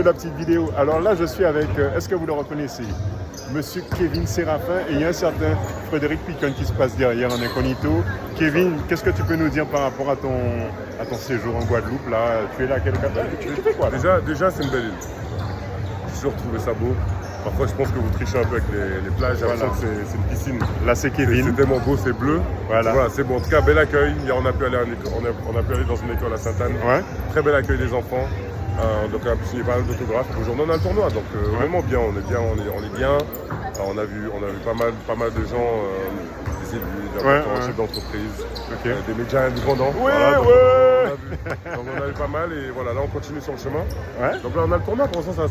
La petite vidéo. Alors là, je suis avec, est-ce que vous le reconnaissez? Monsieur Kevin Séraphin et il y a un certain Frédéric Picon qui se passe derrière en incognito. Kevin, qu'est-ce que tu peux nous dire par rapport à ton séjour en Guadeloupe là? Tu es là tu fais quoi là? Déjà c'est une belle île. J'ai toujours trouvé ça beau. Parfois je pense que vous trichez un peu avec les plages, voilà. C'est une piscine. Là c'est Kevin. C'est tellement beau, c'est bleu. Voilà. C'est bon. En tout cas, bel accueil. Hier, on a pu aller dans une école à Sainte-Anne. Ouais. Très bel accueil des enfants. Donc on a pu signer pas mal d'autographes. Aujourd'hui on a le tournoi, donc vraiment bien, on est bien. Alors, on a vu pas mal de gens, des élus, des chefs d'entreprise, des médias indépendants. Donc on a vu pas mal et voilà, là on continue sur le chemin. Ouais. Donc là on a le tournoi, pour l'instant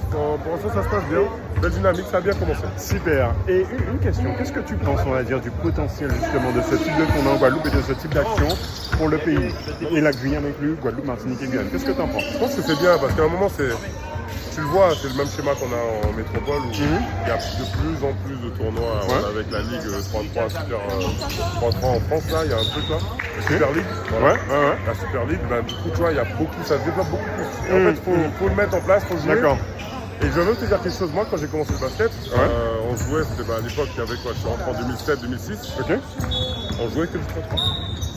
ça se passe bien. Belle dynamique, ça a bien commencé. Super. Et une question, qu'est-ce que tu penses, on va dire, du potentiel justement de ce type de tournoi en Guadeloupe et de ce type d'action pour le pays? Et la Guyane inclus, Guadeloupe, Martinique et Guyane. Qu'est-ce que tu en penses? Je pense que c'est bien parce qu'à un moment tu le vois, c'est le même schéma qu'on a en métropole où il y a de plus en plus de tournois avec la Ligue 3-3, Super 3-3 en France, là, il y a un truc là, la Super League. Voilà. La Super League, du coup, tu vois, il y a beaucoup, ça se développe beaucoup plus. En fait, il faut le mettre en place, il faut jouer. D'accord. Et je veux même te dire quelque chose, moi, quand j'ai commencé le basket, on jouait, c'était à l'époque, il y avait quoi, je suis rentré en 2007-2006, on jouait que du 3-3.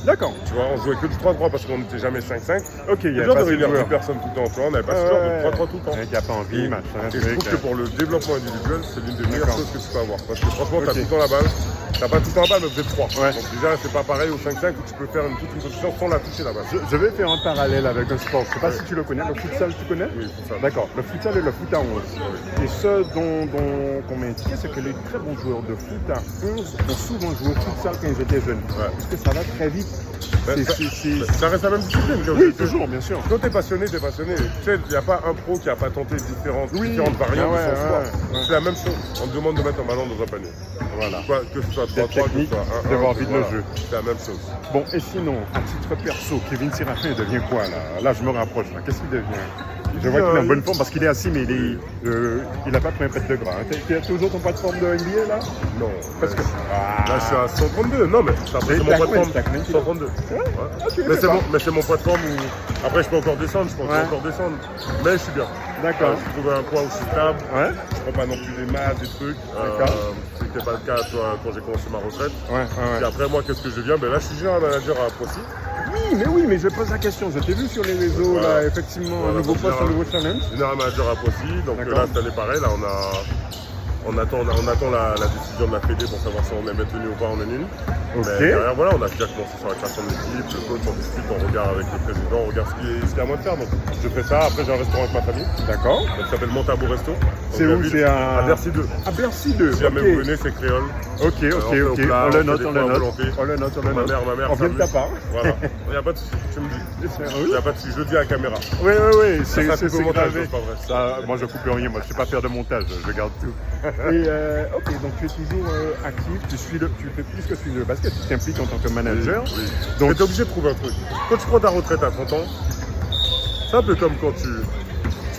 D'accord. Tu vois, on jouait que du 3-3 parce qu'on n'était jamais 5-5. Ok, il y a pas de personne tout le temps, tu vois, on n'avait pas ce genre de 3-3 tout le temps. Il n'y a pas envie, machin. Et je trouve que pour le développement individuel, c'est l'une des meilleures choses que tu peux avoir. Parce que franchement, tu as tout le temps la balle. Tu n'as pas tout le temps la balle, mais vous êtes 3. Donc déjà, c'est pas pareil au 5-5 où tu peux faire toute une position sans la toucher la balle. Je vais faire un parallèle avec un sport. Je ne sais pas si tu le connais. Le futsal, tu connais? Oui, futsal. D'accord. Le futsal et le foot à 11. Et ce qu'on m'a indiqué, c'est que les très bons joueurs de foot à 11 ont souvent joué au futsal quand ils étaient jeunes. Parce que ça va très vite. Ça reste la même discipline. Oui, toujours, bien sûr. Quand t'es passionné, t'es passionné. Tu sais, il n'y a pas un pro qui n'a pas tenté différentes variantes de son sport. C'est la même chose. On te demande de mettre un ballon dans un panier. Voilà. Que ce soit 3-3, que ce soit 1-1. D'avoir vite le jeu. C'est la même chose. Bon, et sinon, à titre perso, Kevin Séraphin devient quoi là? Là, je me rapproche. Qu'est-ce qu'il devient? Je vois qu'il est en bonne forme parce qu'il est assis, mais il n'a pas pris un pet de gras. Tu as toujours ton plateforme de NBA là? Non. Parce que... Là, je suis à 132. Non, mais c'est mon plateforme 132. Mais c'est mon plateforme où... Après, je peux encore descendre, Mais je suis bien. D'accord. J'ai trouvé un point où je suis stable. Je prends pas non plus des maths, des trucs. Ce n'était pas le cas quand j'ai commencé ma retraite. Et après, moi, qu'est-ce que je deviens? Là, je suis général manager à Procy. Mais je pose la question. Je t'ai vu sur les réseaux, là, effectivement, un nouveau poste, un nouveau challenge. Général manager à Procy. Donc là, cette année, pareil, là, on attend la décision de la Fédé pour savoir si on est maintenu ou pas en N1. Mais derrière, voilà, on a déjà commencé sur la création de l'équipe, le coach, on discute, on regarde avec le président, on regarde ce qu'il y a à moi de faire. Donc je fais ça, après j'ai un restaurant avec ma famille. D'accord. Ça s'appelle Montabo Resto. C'est où? C'est à Bercy 2. À Bercy 2. Si jamais vous venez, c'est créole. Ok. On le note. Ma mère. On vient de ta part. Voilà. Il n'y a pas de souci, tu me dis. Il n'y a pas de souci, je le dis à la caméra. Oui. C'est montage, c'est pas vrai. Ça, moi je coupe rien, moi je ne sais pas faire de montage, je garde tout. Et donc tu es toujours actif, tu fais plus que suivre le basket, tu t'impliques en tant que manager. Oui. Donc tu es obligé de trouver un truc. Quand tu prends ta retraite à 30 ans, c'est un peu comme quand tu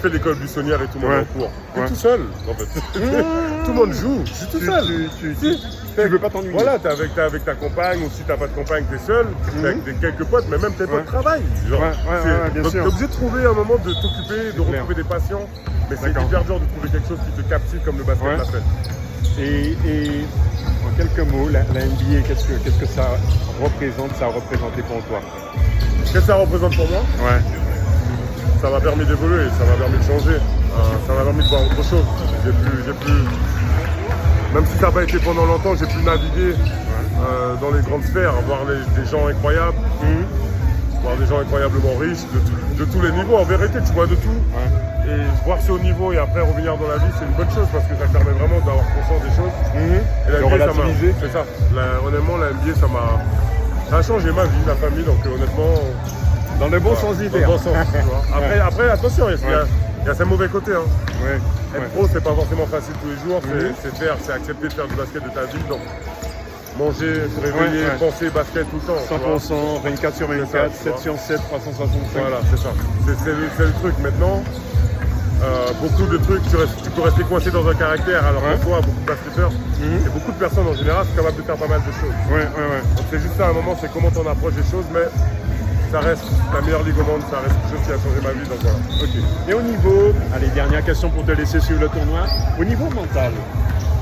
fais l'école buissonnière et tout le monde est en cours. Tu es tout seul en fait. Tout le monde joue, je suis tout seul. Tu veux pas t'ennuyer. Voilà, t'es avec ta compagne, ou si t'as pas de compagne, t'es seul, t'es avec quelques potes, mais même tes potes travaillent. Bien sûr. T'es obligé de trouver un moment de t'occuper, de retrouver des passions, mais c'est hyper dur de trouver quelque chose qui te captive comme le basket l'a fait. Et en quelques mots, la NBA, qu'est-ce que ça représente, ça a représenté pour toi? Qu'est-ce que ça représente pour moi? Ça m'a permis d'évoluer, ça m'a permis de changer, ça m'a permis de voir autre chose. J'ai pu même si ça n'a pas été pendant longtemps, j'ai pu naviguer dans les grandes sphères, voir des gens incroyables, voir des gens incroyablement riches, de tous les niveaux. En vérité, tu vois de tout. Et voir ce haut niveau et après revenir dans la vie, c'est une bonne chose parce que ça permet vraiment d'avoir conscience des choses. Et la NBA, c'est ça. Honnêtement, la NBA, ça a changé ma vie, ma famille, donc honnêtement... Dans le bon sens d'hiver. Dans le bon sens, tu vois. Après, attention, il y a ses mauvais côtés. Être pro, c'est pas forcément facile tous les jours. C'est accepter de faire du basket de ta vie. Donc, manger, se réveiller, penser basket tout le temps. 100%, 24 sur 24, 7 sur 7, 365. Voilà, c'est ça. C'est le truc. Maintenant, beaucoup de trucs, tu peux rester coincé dans un caractère. Alors que toi, beaucoup de basketteurs, et beaucoup de personnes en général, sont capables de faire pas mal de choses. Donc, c'est juste ça, à un moment, c'est comment tu en approches des choses. Mais ça reste la meilleure ligue au monde, ça reste quelque chose qui a changé ma vie, donc voilà. Ok. Et au niveau, allez, dernière question pour te laisser suivre le tournoi. Au niveau mental,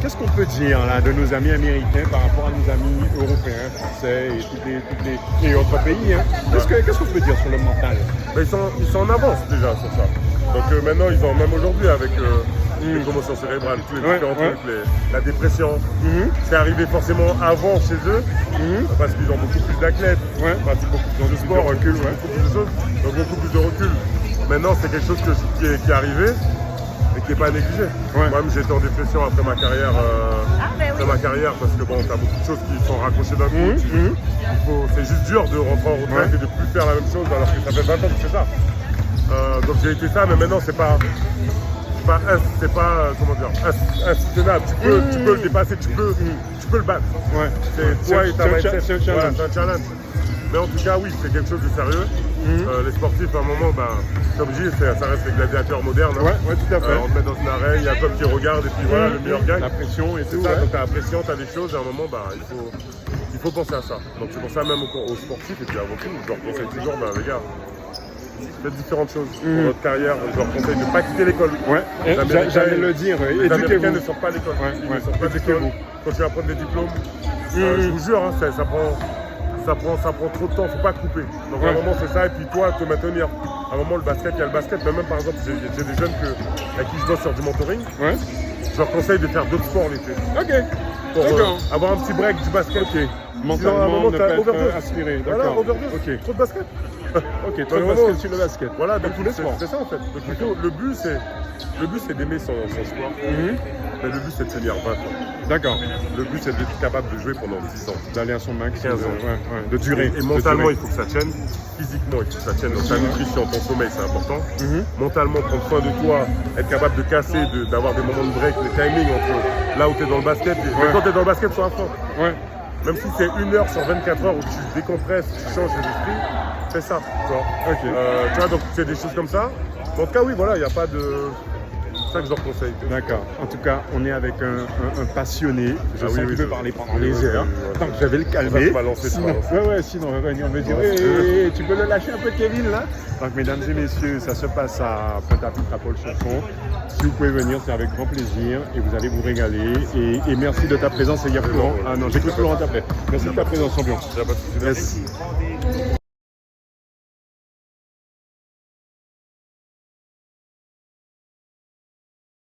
qu'est-ce qu'on peut dire là, de nos amis américains par rapport à nos amis européens, français et autres pays hein? Qu'est-ce qu'on peut dire sur le mental? Mais ils sont en avance déjà sur ça. Donc maintenant, ils ont, même aujourd'hui, avec les commotions cérébrales, tous les différents trucs, la dépression, c'est arrivé forcément avant chez eux, parce qu'ils ont beaucoup plus d'athlètes, pratiquent beaucoup plus de sport, beaucoup plus de choses, donc beaucoup plus de recul. Maintenant, c'est quelque chose qui est arrivé et qui n'est pas négligé. Moi-même, j'étais en dépression après ma carrière, parce que bon, t'as beaucoup de choses qui sont raccrochées d'un coup. C'est juste dur de rentrer en retraite et de plus faire la même chose alors que ça fait 20 ans que je fais ça. Donc j'ai été ça, mais maintenant c'est pas comment dire, insoutenable. Tu peux le dépasser, tu peux le battre. C'est toi et ta mindset. C'est un challenge. Mais en tout cas, oui, c'est quelque chose de sérieux. Les sportifs, à un moment, comme je dis, ça reste les gladiateurs modernes. Tout à fait. On te met dans une arène, il y a un peuple qui regarde et puis voilà, le meilleur gagne. La pression et tout. Ça, donc t'as la pression, t'as des choses, et à un moment, il faut penser à ça. Donc c'est pour ça même aux sportifs et puis avant tout, je leur conseille toujours, les gars, faites différentes choses pour votre carrière. Je leur conseille de ne pas quitter l'école. J'allais le dire, les Américains ne sortent pas l'école. Ils ne sortent pas l'école. Quand tu vas prendre des diplômes, je vous jure, ça prend trop de temps, il ne faut pas couper. Donc à un moment c'est ça, et puis toi, te maintenir. À un moment le basket, il y a le basket, mais même par exemple, j'ai des jeunes avec qui je bosse sur du mentoring. Je leur conseille de faire d'autres sports l'été. Pour avoir un petit break du basket. Mentalement, ne pas être aspiré. Voilà, overdose. Trop de basket. Trop de basket sur le basket. Voilà, donc tous les sports. C'est ça en fait. Donc plutôt, le but c'est d'aimer son sport. Mais le but c'est de tenir 20 ans. D'accord. Le but c'est d'être capable de jouer pendant 10 ans. D'aller à son max. 15 ans. De durer. Et mentalement, il faut que ça tienne. Physiquement, il faut que ça tienne. Donc ta nutrition, ton sommeil, c'est important. Mentalement, prendre soin de toi, être capable de casser, d'avoir des moments de break, les timings entre là où tu es dans le basket. Et quand tu es dans le basket, sois à fond. Même si c'est 1 heure sur 24 heures où tu décompresses, tu changes les esprits, fais ça. Tu vois, donc c'est des choses comme ça. En tout cas, oui, voilà, il n'y a pas de... C'est ça que je leur conseille. D'accord. En tout cas, on est avec un passionné. Je sais qu'il peut parler pendant des heures. Tant que je vais le calmer. Sinon, on va me dire tu peux le lâcher un peu, Kevin, là. Donc, mesdames et messieurs, ça se passe à Pointe-à-Pitre, à Paul-Chauffon. Si vous pouvez venir, c'est avec grand plaisir et vous allez vous régaler. Et merci de ta présence. Et il y a Florent. Ah non, j'ai cru que Florent t'appelait. Merci de ta présence, champion. Merci.